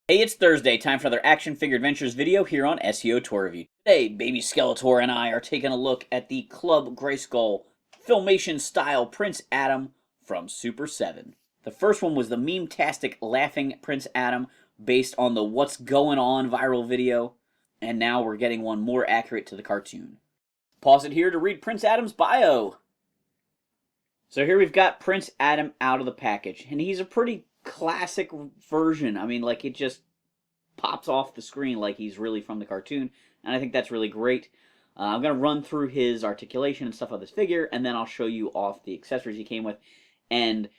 Hey, it's Thursday, time for another Action Figure Adventures video here on SEO Tour Review. Today, baby Skeletor and I are taking a look at the Club Grayskull Filmation style Prince Adam from Super 7. The first one was the meme-tastic laughing Prince Adam based on the What's Going On viral video, and now we're getting one more accurate to the cartoon. Pause it here to read Prince Adam's bio. So here we've got Prince Adam out of the package, and he's a pretty classic version. I mean, like, it just pops off the screen like he's really from the cartoon, and I think that's really great. I'm going to run through his articulation and stuff of this figure, and then I'll show you off the accessories he came with. And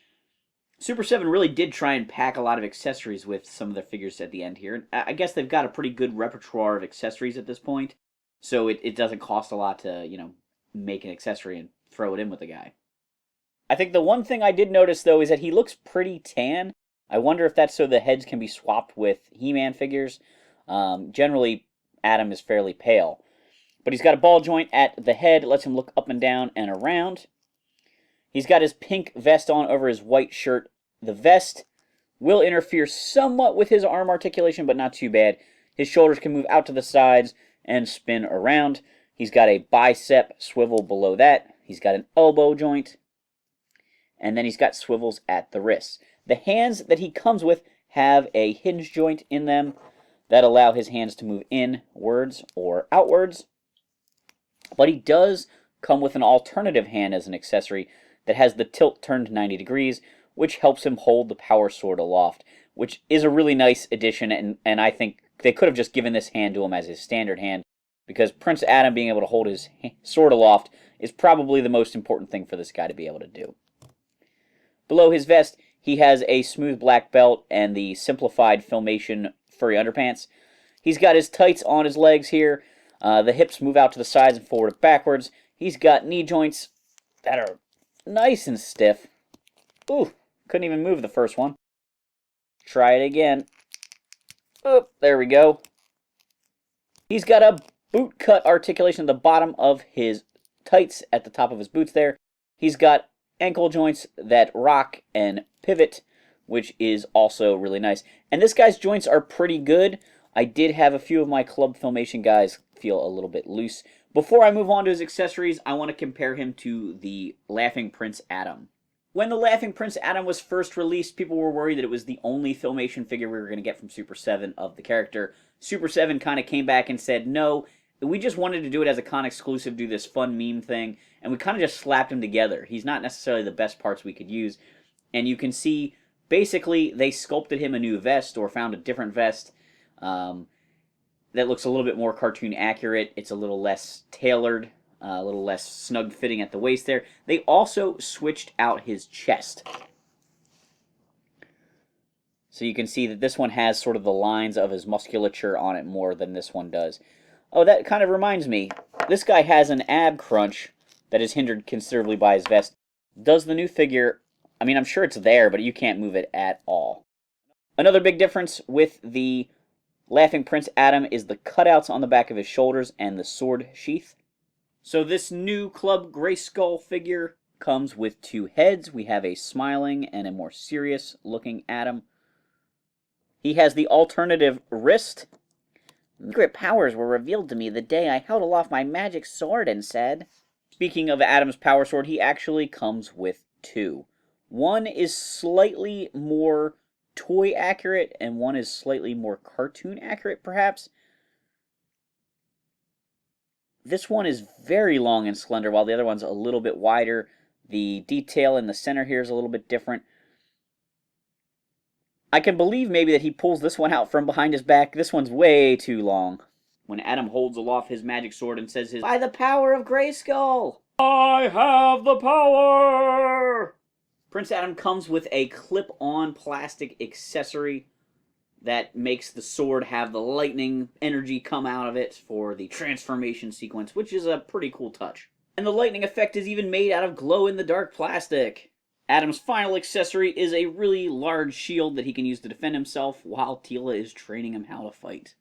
Super 7 really did try and pack a lot of accessories with some of their figures at the end here. I guess they've got a pretty good repertoire of accessories at this point, so it doesn't cost a lot to, make an accessory and throw it in with the guy. I think the one thing I did notice, though, is that he looks pretty tan. I wonder if that's so the heads can be swapped with He-Man figures. Generally, Adam is fairly pale. But he's got a ball joint at the head. It lets him look up and down and around. He's got his pink vest on over his white shirt. The vest will interfere somewhat with his arm articulation, but not too bad. His shoulders can move out to the sides and spin around. He's got a bicep swivel below that. He's got an elbow joint. And then he's got swivels at the wrists. The hands that he comes with have a hinge joint in them that allow his hands to move inwards or outwards. But he does come with an alternative hand as an accessory that has the tilt turned 90 degrees, which helps him hold the power sword aloft, which is a really nice addition, and I think they could have just given this hand to him as his standard hand, because Prince Adam being able to hold his sword aloft is probably the most important thing for this guy to be able to do. Below his vest, he has a smooth black belt and the simplified Filmation furry underpants. He's got his tights on his legs here. The hips move out to the sides and forward and backwards. He's got knee joints that are nice and stiff. Ooh, couldn't even move the first one. Try it again. Oh, there we go. He's got a boot cut articulation at the bottom of his tights at the top of his boots there. He's got ankle joints that rock and pivot, which is also really nice. And this guy's joints are pretty good. I did have a few of my Club Filmation guys feel a little bit loose. Before I move on to his accessories, I want to compare him to the Laughing Prince Adam. When the Laughing Prince Adam was first released, people were worried that it was the only Filmation figure we were going to get from Super 7 of the character. Super 7 kind of came back and said, no, we just wanted to do it as a con exclusive, do this fun meme thing, and we kind of just slapped him together. He's not necessarily the best parts we could use. And you can see, basically, they sculpted him a new vest, or found a different vest that looks a little bit more cartoon accurate. It's a little less tailored, a little less snug fitting at the waist there. They also switched out his chest. So you can see that this one has sort of the lines of his musculature on it more than this one does. Oh, that kind of reminds me. This guy has an ab crunch that is hindered considerably by his vest. Does the new figure... I mean, I'm sure it's there, but you can't move it at all. Another big difference with the Laughing Prince Adam is the cutouts on the back of his shoulders and the sword sheath. So this new Club Grayskull figure comes with two heads. We have a smiling and a more serious looking Adam. He has the alternative wrist. Secret powers were revealed to me the day I held aloft my magic sword and said... Speaking of Adam's power sword, he actually comes with two. One is slightly more toy accurate, and one is slightly more cartoon accurate, perhaps. This one is very long and slender, while the other one's a little bit wider. The detail in the center here is a little bit different. I can believe maybe that he pulls this one out from behind his back. This one's way too long. When Adam holds aloft his magic sword and says by the power of Grayskull, I have the power! Prince Adam comes with a clip-on plastic accessory that makes the sword have the lightning energy come out of it for the transformation sequence, which is a pretty cool touch. And the lightning effect is even made out of glow-in-the-dark plastic. Adam's final accessory is a really large shield that he can use to defend himself while Teela is training him how to fight.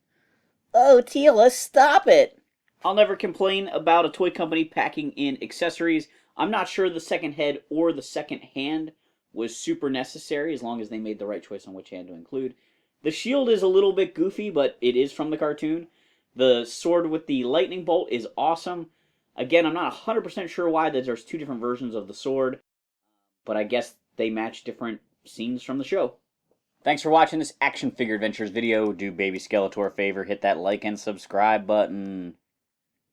Oh, Teela, stop it! I'll never complain about a toy company packing in accessories. I'm not sure the second head or the second hand was super necessary, as long as they made the right choice on which hand to include. The shield is a little bit goofy, but it is from the cartoon. The sword with the lightning bolt is awesome. Again, I'm not 100% sure why there's two different versions of the sword, but I guess they match different scenes from the show. Thanks for watching this action figure adventures video. Do Baby Skeletor a favor, hit that like and subscribe button.